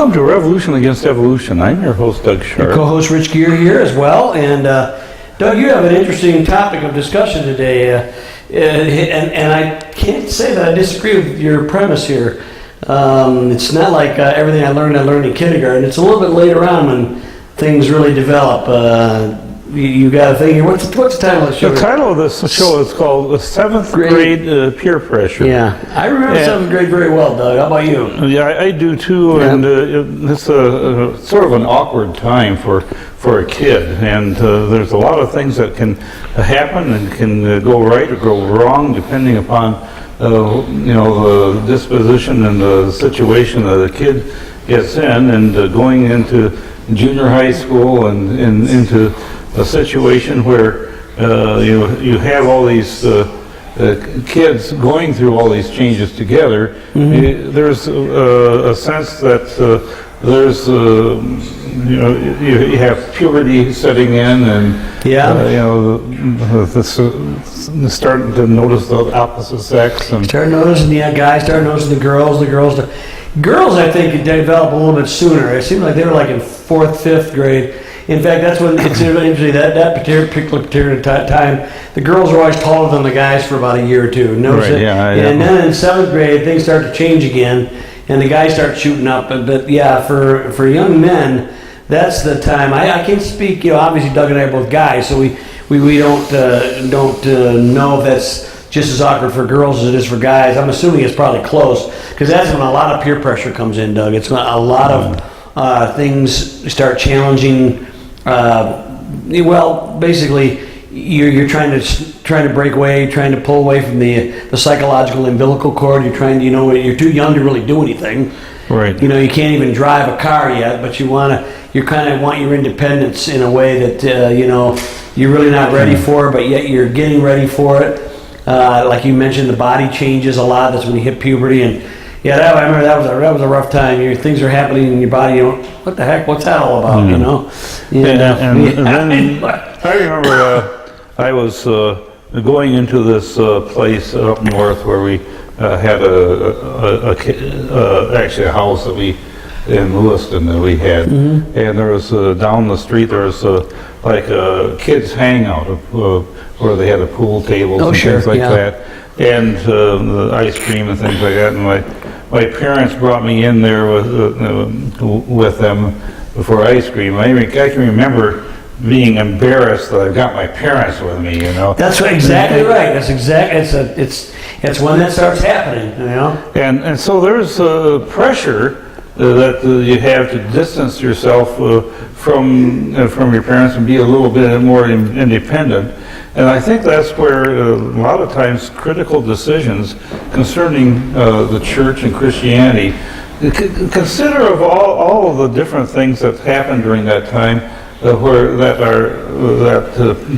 Welcome to Revolution Against Evolution. I'm your host, Doug Sharp. Co-host Rich Gear here as well. And Doug, you have an interesting topic of discussion today. And I can't say that I disagree with your premise here. It's not like everything I learned in kindergarten. It's a little bit later on when things really develop. You got a thing here. What's the title of the show? The title of this show is called The Seventh Grade Peer Pressure. Yeah, I remember seventh grade very well, Doug. How about you? Yeah, I do too, Yeah. and it's a sort of an awkward time for a kid, and there's a lot of things that can happen and can go right or go wrong depending upon the disposition and the situation that a kid gets in, and going into junior high school and into a situation where you have all these kids going through all these changes together. Mm-hmm. There's a sense that there's you have puberty setting in, and starting to notice the opposite sex, and start noticing the guys, start noticing the girls. Girls, I think, develop a little bit sooner. It seemed like they were like in 4th, 5th grade. In fact, that's when it's usually that particular period of time. The girls are always taller than the guys for about a year or two. Notice it? Yeah. And then in 7th grade, things start to change again, and the guys start shooting up. But yeah, for young men, that's the time. I can't speak. Obviously, Doug and I are both guys, so we don't know if that's just as awkward for girls as it is for guys. I'm assuming it's probably close, because that's when a lot of peer pressure comes in, Doug. It's when a lot of things start challenging. Basically, you're trying to break away, trying to pull away from the psychological umbilical cord. You're trying to, you're too young to really do anything. Right. You can't even drive a car yet, but you kind of want your independence in a way that you're really not ready for, but yet you're getting ready for it. Like you mentioned, the body changes a lot. That's when you hit puberty, and yeah, I remember that was a rough time. Things are happening in your body. What the heck? What's that all about? Mm-hmm. And then I remember I was going into this place up north where we had actually a house that we in Lewiston that we had, mm-hmm. and there was down the street there was like a kids hangout where they had a pool tables and things like that, and the ice cream and things like that. And my parents brought me in there with them for ice cream. I can remember being embarrassed that I've got my parents with me. That's exactly right. That's exactly. It's when that starts happening. And so there's pressure that you have to distance yourself from your parents and be a little bit more independent. And I think that's where a lot of times critical decisions concerning the church and Christianity, consider of all of the different things that happened during that time, that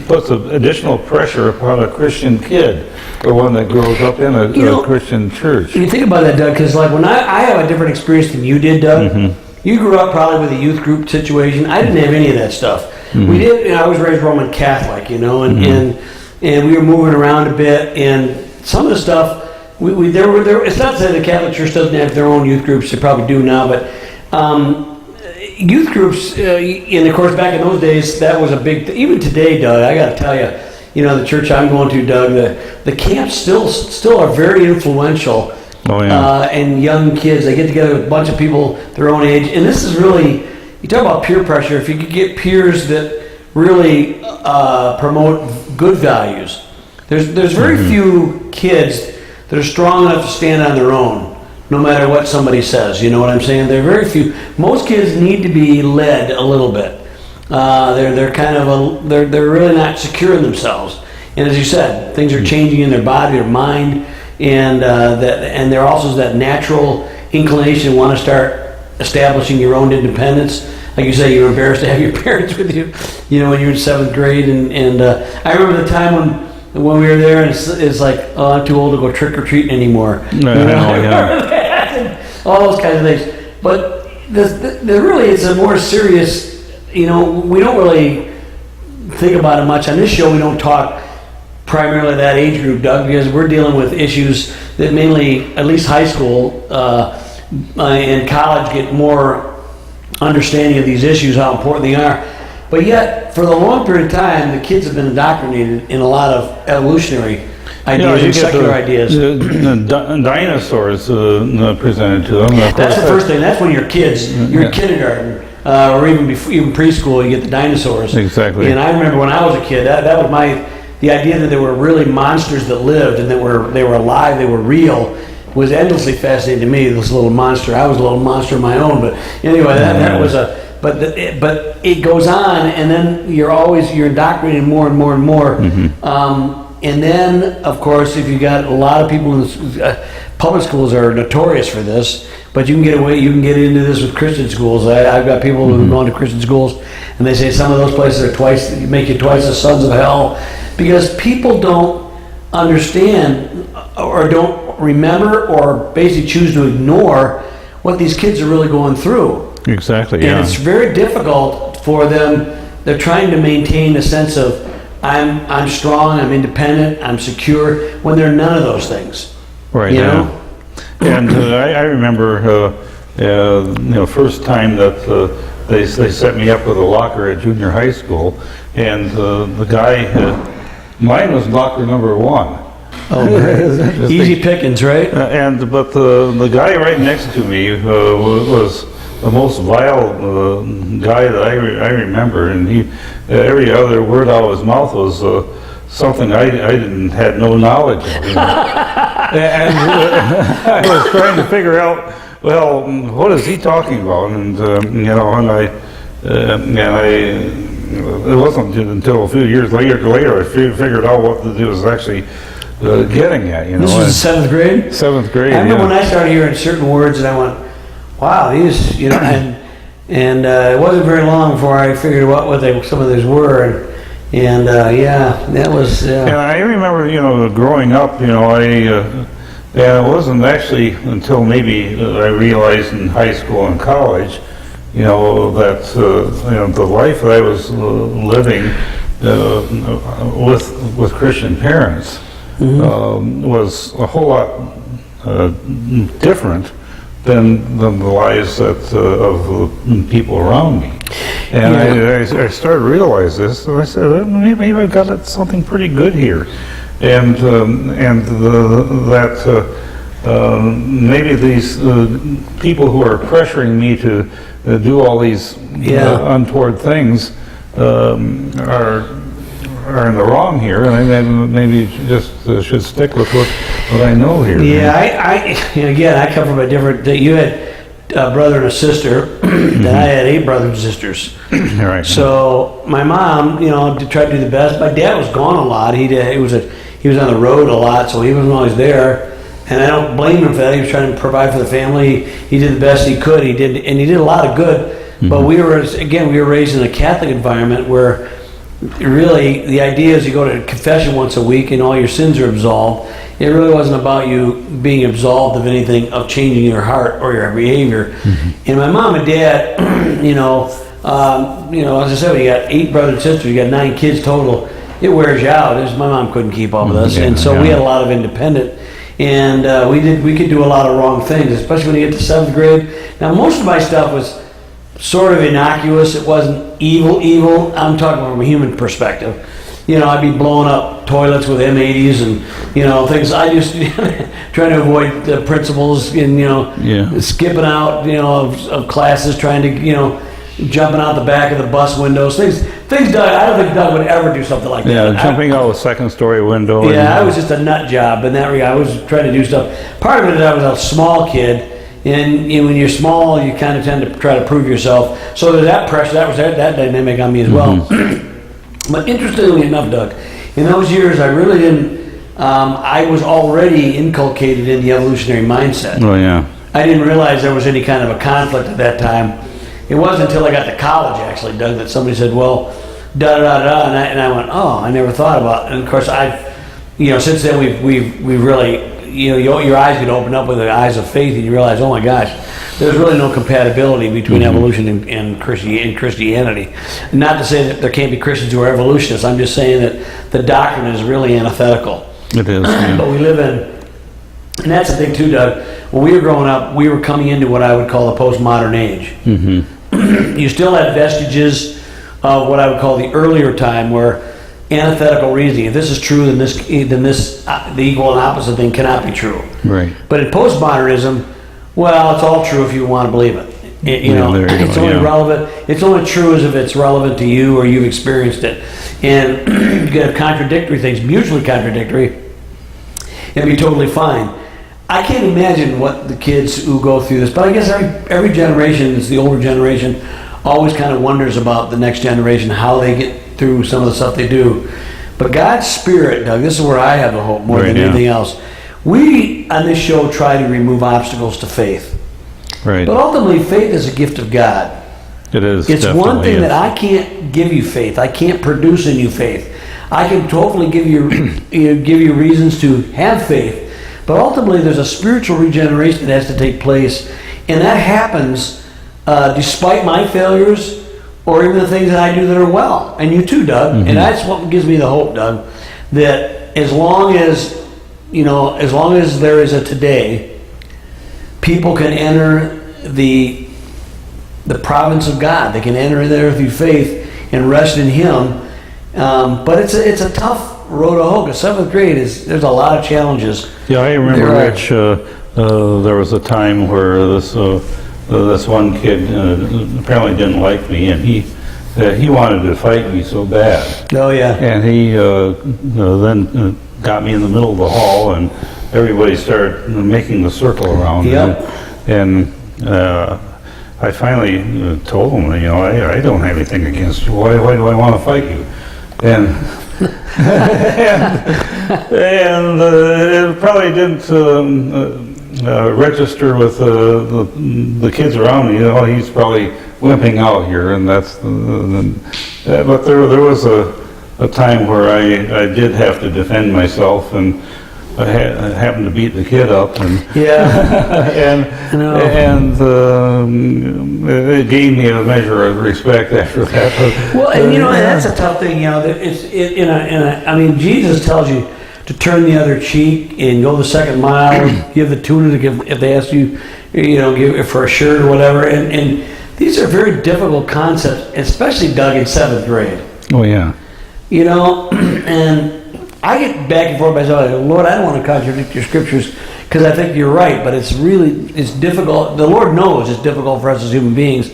puts additional pressure upon a Christian kid or one that grows up in a Christian church. You think about that, Doug, because like when I have a different experience than you did, Doug. Mm-hmm. You grew up probably with a youth group situation. I didn't have any of that stuff. Mm-hmm. We did. I was raised Roman Catholic, and we were moving around a bit, and some of the stuff there were. It's not to say the Catholic Church doesn't have their own youth groups. They probably do now, but youth groups, and of course back in those days that was a big. Even today, Doug, I got to tell you, the church I'm going to, Doug, the camps still are very influential. Oh, yeah. And young kids, they get together with a bunch of people their own age, and this is really, you talk about peer pressure. If you could get peers that really promote good values, there's very mm-hmm. few kids that are strong enough to stand on their own, no matter what somebody says. You know what I'm saying? There are very few. Most kids need to be led a little bit. They're kind of they're really not secure in themselves, and as you said, things are changing in their body, their mind. And there also is that natural inclination to want to start establishing your own independence. Like you say, you're embarrassed to have your parents with you, when you're in 7th grade. And I remember the time when we were there, and it's like, oh, I'm too old to go trick-or-treating anymore. All those kinds of things. But there really is a more serious, we don't really think about it much. On this show, we don't talk primarily that age group, Doug, because we're dealing with issues that mainly, at least high school and college, get more understanding of these issues, how important they are. But yet, for the long period of time, the kids have been indoctrinated in a lot of evolutionary ideas and secular ideas. The dinosaurs presented to them. Of That's course, the first thing. That's when you're kids, you're in kindergarten, or even before, even preschool, you get the dinosaurs. Exactly. And I remember when I was a kid, that was the idea that there were really monsters that lived and they were alive, they were real, was endlessly fascinating to me. This little monster. I was a little monster of my own, but anyway, that was a. But it goes on, and then you're indoctrinated more and more and more. And then, of course, if you got a lot of people in public schools are notorious for this, but you can get into this with Christian schools. I've got people who've gone to Christian schools, and they say some of those places are make you twice the sons of hell, because people don't understand or don't remember or basically choose to ignore what these kids are really going through. Exactly, And it's very difficult for them. They're trying to maintain a sense of I'm strong, I'm independent, I'm secure, when they're none of those things. Right. You know? And I remember, first time that they set me up with a locker at junior high school, and the guy, mine was locker number 1. Oh, great. Easy pickings, right? But the guy right next to me was the most vile guy that I remember, and he every other word out of his mouth was something I had no knowledge of. You know? And I was trying to figure out, well, what is he talking about? And it wasn't until a few years later I figured out what he was actually getting at. You know, This was 7th grade. 7th grade. I remember yeah. when I started hearing certain words, and I went, "Wow, these," and it wasn't very long before I figured out what some of these were, and that was. And I remember, growing up, and it wasn't actually until maybe I realized in high school and college, that the life that I was living with Christian parents was a whole lot different than the lives of the people around me. And I started to realize this, and I said, maybe I've got something pretty good here. And maybe these people who are pressuring me to do all these untoward things are in the wrong here, and I maybe just should stick with what I know here. Yeah, again, I come from a different. You had a brother and a sister, and I had 8 brothers and sisters. Right. So my mom, tried to do the best. My dad was gone a lot. He was on the road a lot, so he wasn't always there. And I don't blame him for that. He was trying to provide for the family. He did the best he could. He did a lot of good. But we were raised in a Catholic environment where really the idea is you go to confession once a week and all your sins are absolved. It really wasn't about you being absolved of anything, of changing your heart or your behavior. And my mom and dad, as I said, when you got 8 brothers and sisters, you got 9 kids total, it wears you out. My mom couldn't keep up with us, and so we had a lot of independent. And we could do a lot of wrong things, especially when you get to 7th grade. Now, most of my stuff was sort of innocuous. It wasn't evil. I'm talking from a human perspective. I'd be blowing up toilets with M80s and, things. I just trying to avoid the principals and, skipping out, of classes, trying to, jumping out the back of the bus windows. Things Doug, I don't think Doug would ever do something like that. Yeah, jumping out a 2nd-story window. I was just a nut job in that regard. I was trying to do stuff. Part of it is I was a small kid. And when you're small, you kind of tend to try to prove yourself. So there's that pressure. That was that dynamic on me as well. But interestingly enough, Doug, in those years, I really didn't. I was already inculcated in the evolutionary mindset. Oh yeah. I didn't realize there was any kind of a conflict at that time. It wasn't until I got to college, actually, Doug, that somebody said, "Well, da da da," and I went, "Oh, I never thought about it." And of course, since then we've really. Your eyes get opened up with the eyes of faith, and you realize, oh my gosh, there's really no compatibility between evolution and Christianity. Not to say that there can't be Christians who are evolutionists. I'm just saying that the doctrine is really antithetical. It is. Yeah. But we live in, and that's the thing too, Doug. When we were growing up, we were coming into what I would call the postmodern age. you still had vestiges of what I would call the earlier time, where antithetical reasoning, if this is true, then the equal and opposite thing cannot be true. Right. But in postmodernism, well, it's all true if you want to believe it. It's only relevant. It's only true as if it's relevant to you or you've experienced it. And you can have contradictory things, mutually contradictory, and be totally fine. I can't imagine what the kids who go through this, but I guess every generation, it's the older generation, always kind of wonders about the next generation, how they get through some of the stuff they do. But God's Spirit, Doug, this is where I have the hope more than anything else. We, on this show, try to remove obstacles to faith. Right. But ultimately, faith is a gift of God. It is. It's one thing that I can't give you faith. I can't produce in you faith. I can totally give you give you reasons to have faith. But ultimately, there's a spiritual regeneration that has to take place. And that happens despite my failures or even the things that I do that are well. And you too, Doug. Mm-hmm. And that's what gives me the hope, Doug, that as long as there is a today, people can enter the province of God. They can enter there through faith and rest in Him. But it's a tough road to hoe. 7th grade there's a lot of challenges. Yeah, I remember, Rich. There was a time where this one kid apparently didn't like me, and he wanted to fight me so bad. Oh yeah. And he then got me in the middle of the hall, and everybody started making the circle around. Yep. And I finally told him, I don't have anything against you. Why do I want to fight you? And and it probably didn't register with the kids around me. He's probably wimping out here, and that's. But there was a time where I did have to defend myself, and I happened to beat the kid up, and it gave me a measure of respect after that. Well, and and that's a tough thing. I mean, Jesus tells you to turn the other cheek and go the second mile, give the tunic if they ask you, give it for a shirt or whatever. And these are very difficult concepts, especially Doug in 7th grade. Oh yeah. And I get back and forth myself. Lord, I don't want to contradict your scriptures because I think you're right, but it's difficult. The Lord knows it's difficult for us as human beings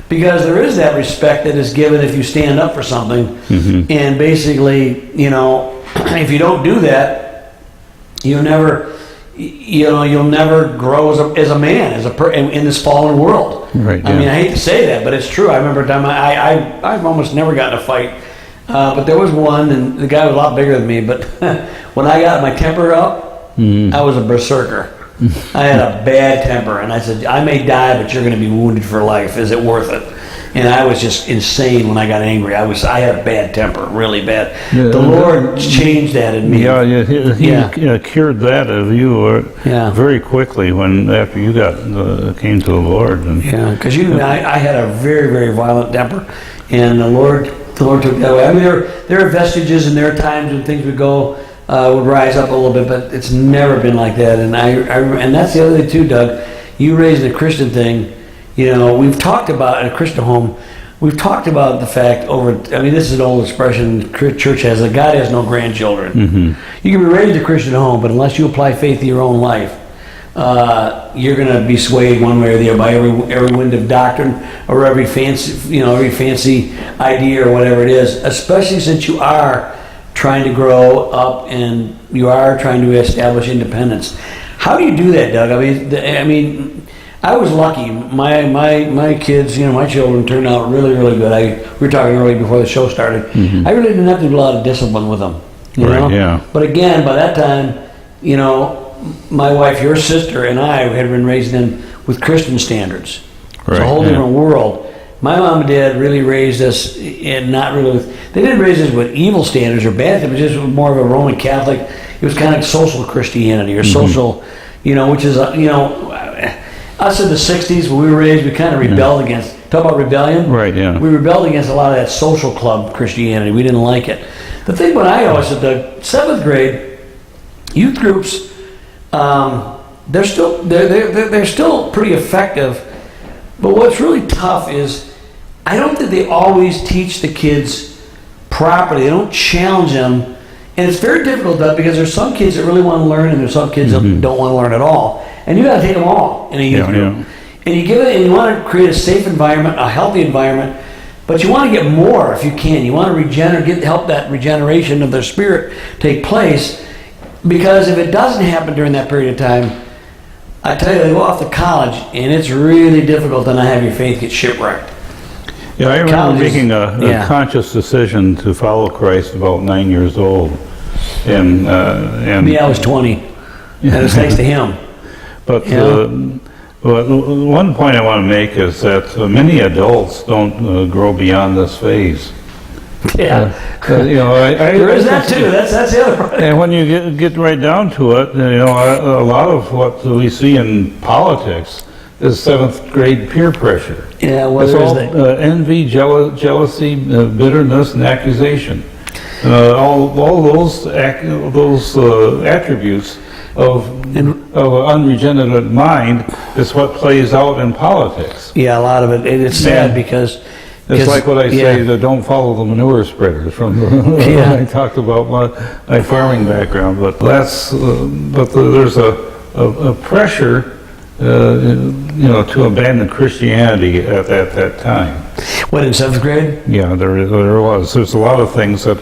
because there is that respect that is given if you stand up for something. Mm-hmm. And basically, if you don't do that, you'll never grow as a man, in this fallen world. Right. Yeah. I mean, I hate to say that, but it's true. I remember a time I've almost never gotten in a fight. But there was one, and the guy was a lot bigger than me, but when I got my temper up, I was a berserker. I had a bad temper, and I said, I may die, but you're going to be wounded for life. Is it worth it? And I was just insane when I got angry. I had a bad temper, really bad. Yeah, the Lord changed that in me. Yeah, he cured that of you very quickly after you came to the Lord. Yeah, because I had a very, very violent temper, and the Lord took that away. I mean, there are vestiges, and there are times when things would rise up a little bit, but it's never been like that. And and that's the other thing too, Doug. You raised a Christian thing. We've talked about in a Christian home. We've talked about the fact this is an old expression the church has, that God has no grandchildren. Mm-hmm. You can be raised in a Christian home, but unless you apply faith to your own life, you're going to be swayed one way or the other by every wind of doctrine or every fancy idea or whatever it is, especially since you are trying to grow up and you are trying to establish independence. How do you do that, Doug? I mean, I was lucky. My kids, my children turned out really, really good. We were talking earlier before the show started. Mm-hmm. I really didn't have to do a lot of discipline with them. Right, yeah. But again, by that time, my wife, your sister, and I had been raised in with Christian standards. It's a whole different world. My mom and dad really raised us, and they didn't raise us with evil standards or bad things, but just more of a Roman Catholic. It was kind of like social Christianity or social, which is, us in the 60s when we were raised, we kind of rebelled against, talk about rebellion? Right, yeah. We rebelled against a lot of that social club Christianity. We didn't like it. The thing when I always said, the 7th grade, youth groups, they're still pretty effective, but what's really tough is I don't think they always teach the kids properly. They don't challenge them. And it's very difficult, Doug, because there's some kids that really want to learn, and there's some kids that don't want to learn at all. And you got to take them all in a youth group. Yeah. And you give it, and you want to create a safe environment, a healthy environment, but you want to get more if you can. You want to help that regeneration of their spirit take place, because if it doesn't happen during that period of time, I tell you, they go off to college, and it's really difficult to not have your faith get shipwrecked. Yeah, I remember College is- making a conscious decision to follow Christ about 9 years old. And Me, I was 20, and it's thanks to him. But Yeah. one point I want to make is that many adults don't grow beyond this phase. Yeah. You know, There is that too. That's the other part. And when you get right down to it, you know, a lot of what we see in politics is seventh grade peer pressure. Yeah, well, It's there is all that. envy, jealousy, bitterness, and accusation. All those attributes of an unregenerated mind is what plays out in politics. Yeah, a lot of it. It's sad Yeah. because It's like what I say, yeah. that don't follow the manure spreaders from Yeah. when I talked about my farming background. But there's a pressure, you know, to abandon Christianity at that time. What, in 7th grade? Yeah, there was. There's a lot of things that,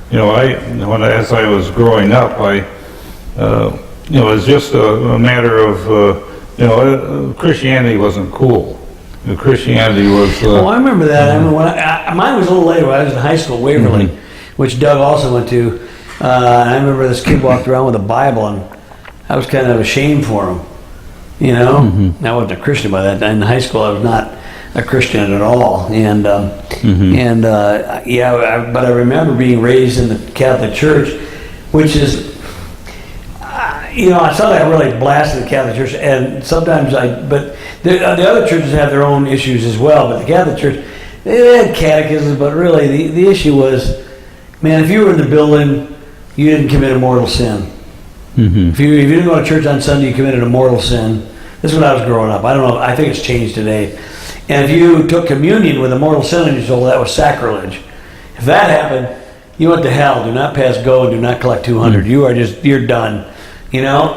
you know, as I was growing up, you know, it was just a matter of, you know, Christianity wasn't cool. Christianity was. Oh, I remember that. I remember when mine was a little later. When I was in high school, Waverly, which Doug also went to. I remember this kid walked around with a Bible, and I was kind of ashamed for him. You know, I wasn't a Christian by that time. In high school, I was not a Christian at all, and but I remember being raised in the Catholic Church, which is. You know, I saw that really blasted the Catholic Church, and sometimes but the other churches have their own issues as well, but the Catholic Church, they had catechisms, but really the issue was, man, if you were in the building, you didn't commit a mortal sin. If you didn't go to church on Sunday, you committed a mortal sin. This is when I was growing up. I don't know, I think it's changed today. And if you took communion with a mortal sin on your soul, that was sacrilege. If that happened, you went to hell. Do not pass go and do not collect 200. You're done. You know,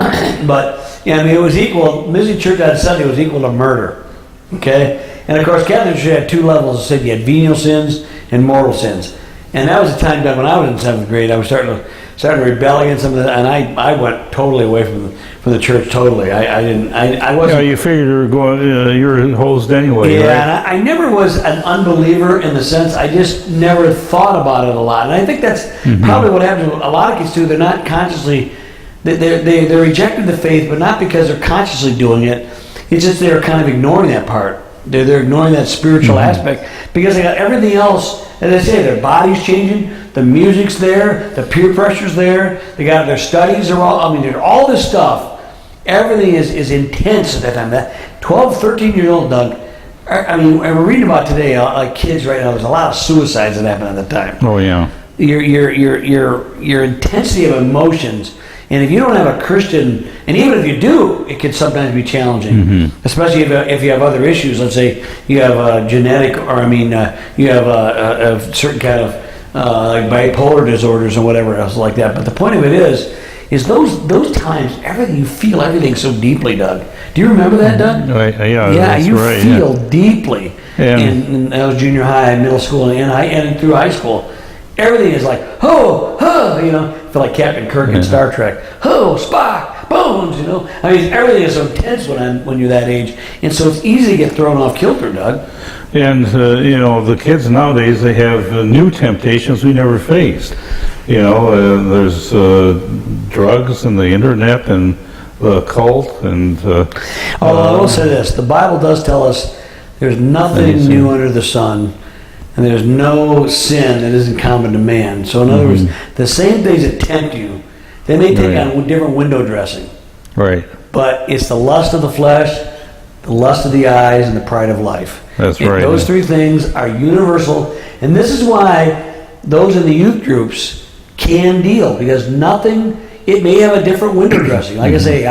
but yeah, I mean, it was equal. Missing church on Sunday was equal to murder. Okay, and of course, Catholic Church had two levels of sin. You had venial sins and mortal sins, and that was the time when I was in 7th grade. I was starting to rebel against some of that, and I went totally away from the church. Totally, I wasn't. Yeah, you figured you were hosed anyway, Yeah, right? and I never was an unbeliever in the sense. I just never thought about it a lot, and I think that's probably what happens with a lot of kids too. They're not consciously. They're rejecting the faith, but not because they're consciously doing it. It's just they're kind of ignoring that part. They're ignoring that spiritual aspect because they got everything else. As I say, their body's changing, the music's there, the peer pressure's there. They got their studies are all. I mean, all this stuff. Everything is intense at that time. That 12, 13-year-old Doug. I mean, we're reading about today, like kids right now. There's a lot of suicides that happen at the time. Oh yeah. Your intensity of emotions. And if you don't have a Christian, and even if you do, it can sometimes be challenging, especially if you have other issues. Let's say you have a genetic, or you have a certain kind of like bipolar disorders or whatever else like that. But the point of it is those times, you feel everything so deeply, Doug. Do you remember that, Doug? Yeah, Yeah, that's you right, feel deeply. And- In that was junior high, middle school, and through high school. Everything is like, you know, I feel like Captain Kirk in Star Trek. Spock, Bones, you know. I mean, everything is so intense when you're that age. And so it's easy to get thrown off kilter, Doug. And, you know, the kids nowadays, they have new temptations we never faced. You know, there's drugs and the internet and the cult and... Although I will say this, the Bible does tell us there's nothing new under the sun. And there's no sin that isn't common to man. So in other words, the same things that tempt you, they may take on different window dressing. Right. But it's the lust of the flesh, the lust of the eyes, and the pride of life. That's And right. those three things are universal. And this is why those in the youth groups can deal. Because it may have a different window dressing. Like I say,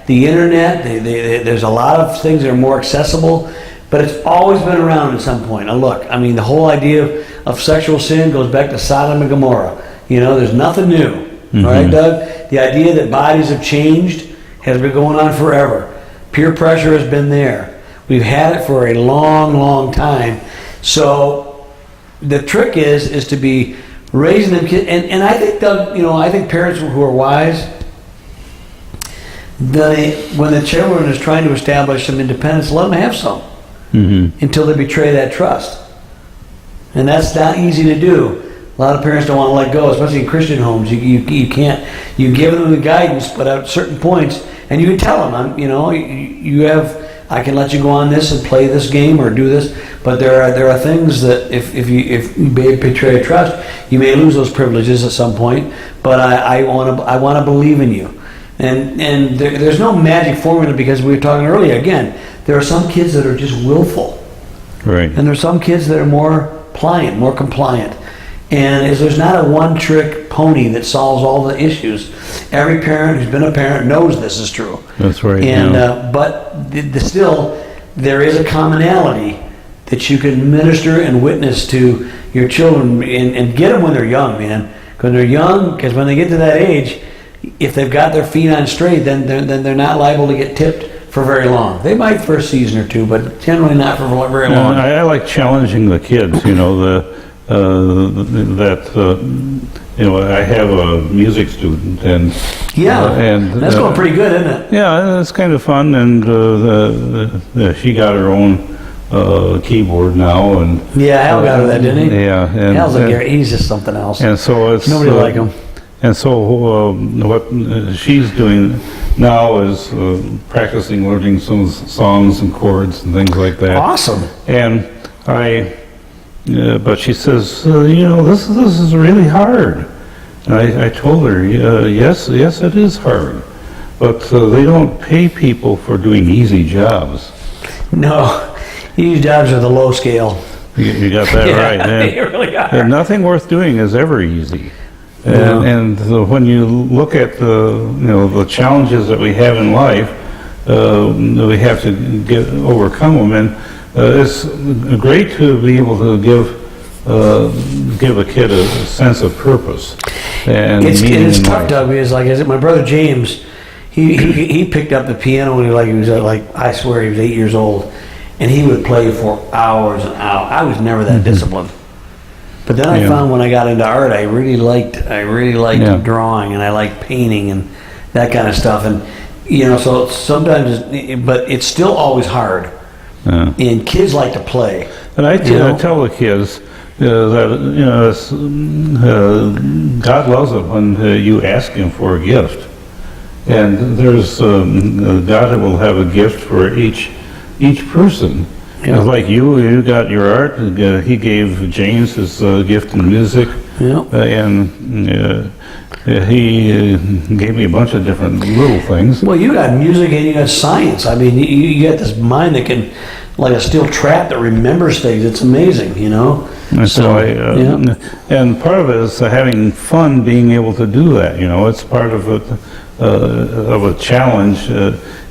the internet, there's a lot of things that are more accessible. But it's always been around at some point. Now look, I mean, the whole idea of sexual sin goes back to Sodom and Gomorrah. You know, there's nothing new. All right, Doug? The idea that bodies have changed has been going on forever. Peer pressure has been there. We've had it for a long, long time. So the trick is to be raising them kids. And I think, Doug, you know, I think parents who are wise, when the children is trying to establish some independence, let them have some until they betray that trust. And that's not easy to do. A lot of parents don't want to let go, especially in Christian homes. You can't. You give them the guidance, but at certain points, and you can tell them, you know, you have. I can let you go on this and play this game or do this, but there are things that if you betray trust, you may lose those privileges at some point. But I want to believe in you, and there's no magic formula, because we were talking earlier. Again, there are some kids that are just willful, Right. and there's some kids that are more pliant, more compliant. And there's not a one-trick pony that solves all the issues. Every parent who's been a parent knows this is true. That's right. And yeah. but still, there is a commonality that you can minister and witness to your children and get them when they're young, man. When they're young, because when they get to that age, if they've got their feet on straight, then they're not liable to get tipped for very long. They might for a season or two, but generally not for very long. I like challenging the kids, you know, you know, I have a music student, and That's going pretty good, isn't it? yeah, it's kind of fun, and she got her own keyboard now, and Yeah, Hal got her that, didn't he? yeah, and Hal's he's just something else. and so it's Nobody like him. And so what she's doing now is practicing learning some songs and chords and things like that. Awesome. And but she says, you know, this is really hard. And I told her, yes, it is hard, but they don't pay people for doing easy jobs. No, these jobs are the low scale. You got that right. They really are. And nothing worth doing is ever easy. No. And when you look at the challenges that we have in life, we have to overcome them. And it's great to be able to give a kid a sense of purpose and meaning It's in tough, life. Doug, because like I said, my brother James, he picked up the piano when he was I swear he was 8 years old, and he would play for hours and hours. I was never that disciplined. But then I found when I got into art, I really liked drawing, and I liked painting and that kind of stuff. And you know, so sometimes, but it's still always hard. Yeah. And kids like to play. And I tell the kids that God loves it when you ask Him for a gift, and there's God will have a gift for each person. Yeah. Like you got your art. He gave James his gift in music, and he gave me a bunch of different little things. Well, you got music and you got science. I mean, you got this mind that can, like a steel trap that remembers things. It's amazing, you know. And so and part of it is having fun, being able to do that. You know, it's part of a challenge.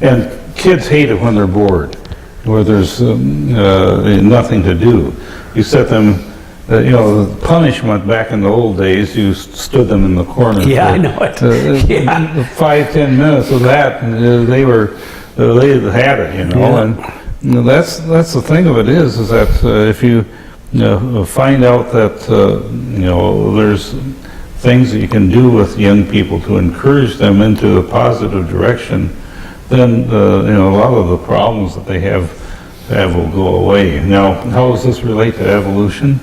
And kids hate it when they're bored, where there's nothing to do. You set them. The punishment back in the old days, you stood them in the corner. Yeah, for, I know it. 5-10 minutes of that, they had it, you know. Yeah. And that's the thing of it is that if you find out that there's things that you can do with young people to encourage them into a positive direction, then a lot of the problems that they have will go away. Now, how does this relate to evolution?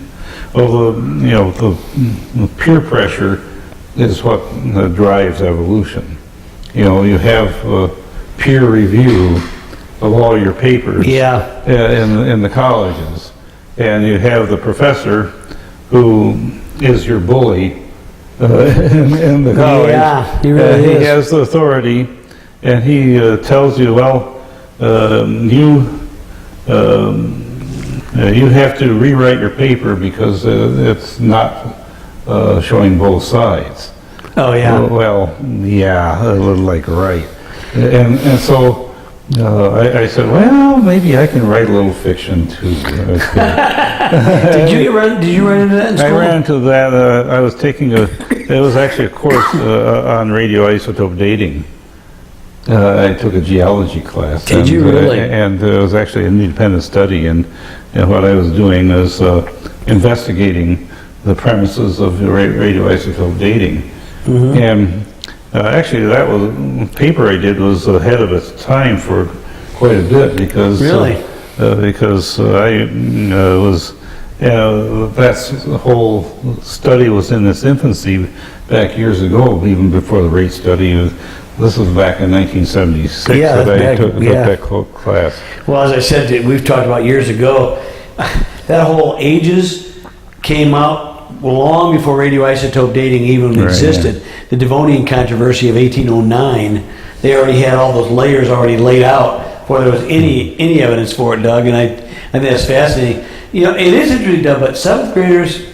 Well, the peer pressure is what drives evolution. You know, you have peer review of all your papers in the colleges, and you have the professor who is your bully in the college. Yeah, he really is. He has the authority, and he tells you, well, you have to rewrite your paper because it's not showing both sides. Oh yeah. Well, yeah, a little like right. And so I said, well, maybe I can write a little fiction too. Did you run into that in school? I ran into that. I was taking it was actually a course on radioisotope dating. I took a geology class. Did you really? And it was actually an independent study, and what I was doing was investigating the premises of radioisotope dating. And actually, that was paper I did was ahead of its time for quite a bit because Really? because I was that whole study was in its infancy back years ago, even before the rate study. This was back in 1976 Yeah, that I back- took yeah. that class. Well, as I said, we've talked about years ago, that whole ages came out long before radioisotope dating even Right, existed. The Devonian controversy of 1809, they already had all those layers already laid out before there was any evidence for it, Doug, and I think that's fascinating. You know, it is interesting, Doug, but seventh graders,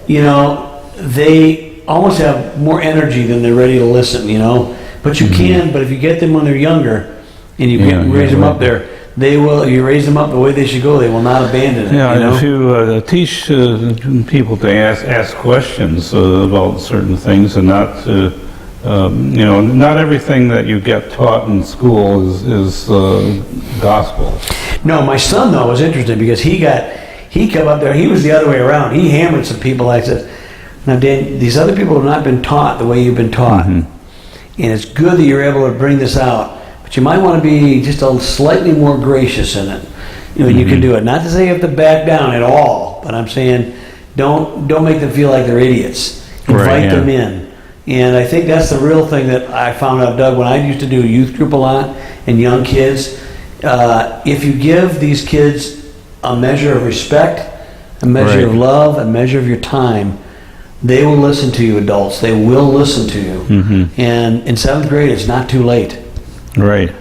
you know, they almost have more energy than they're ready to listen, you know. But you can, but if you get them when they're younger and you raise them up there, they will, you raise them up the way they should go, they will not abandon it. Yeah, you know? and if you teach people to ask questions about certain things and not to, you know, not everything that you get taught in school is gospel. No, my son though was interesting because he come up there, he was the other way around. He hammered some people like this. Now, Dan, these other people have not been taught the way you've been taught. And it's good that you're able to bring this out, but you might want to be just a slightly more gracious in it. You know, you can do it. Not to say you have to back down at all, but I'm saying don't make them feel like they're idiots. Invite them in. And I think that's the real thing that I found out, Doug, when I used to do a youth group a lot and young kids. If you give these kids a measure of respect, a measure of love, a measure of your time, they will listen to you, adults. They will listen to you. And in seventh grade, it's not too late. Right.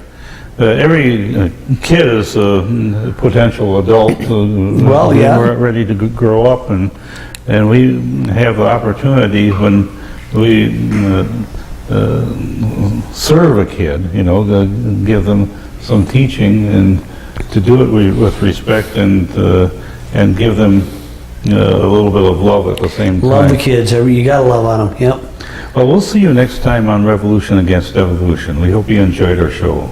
Every kid is a potential adult. Well, yeah. We're ready to grow up, and we have the opportunity when we serve a kid, you know, to give them some teaching and to do it with respect and give them a little bit of love at the same time. Love the kids. You got to love on them. Yep. Well, we'll see you next time on Revolution Against Evolution. We hope you enjoyed our show.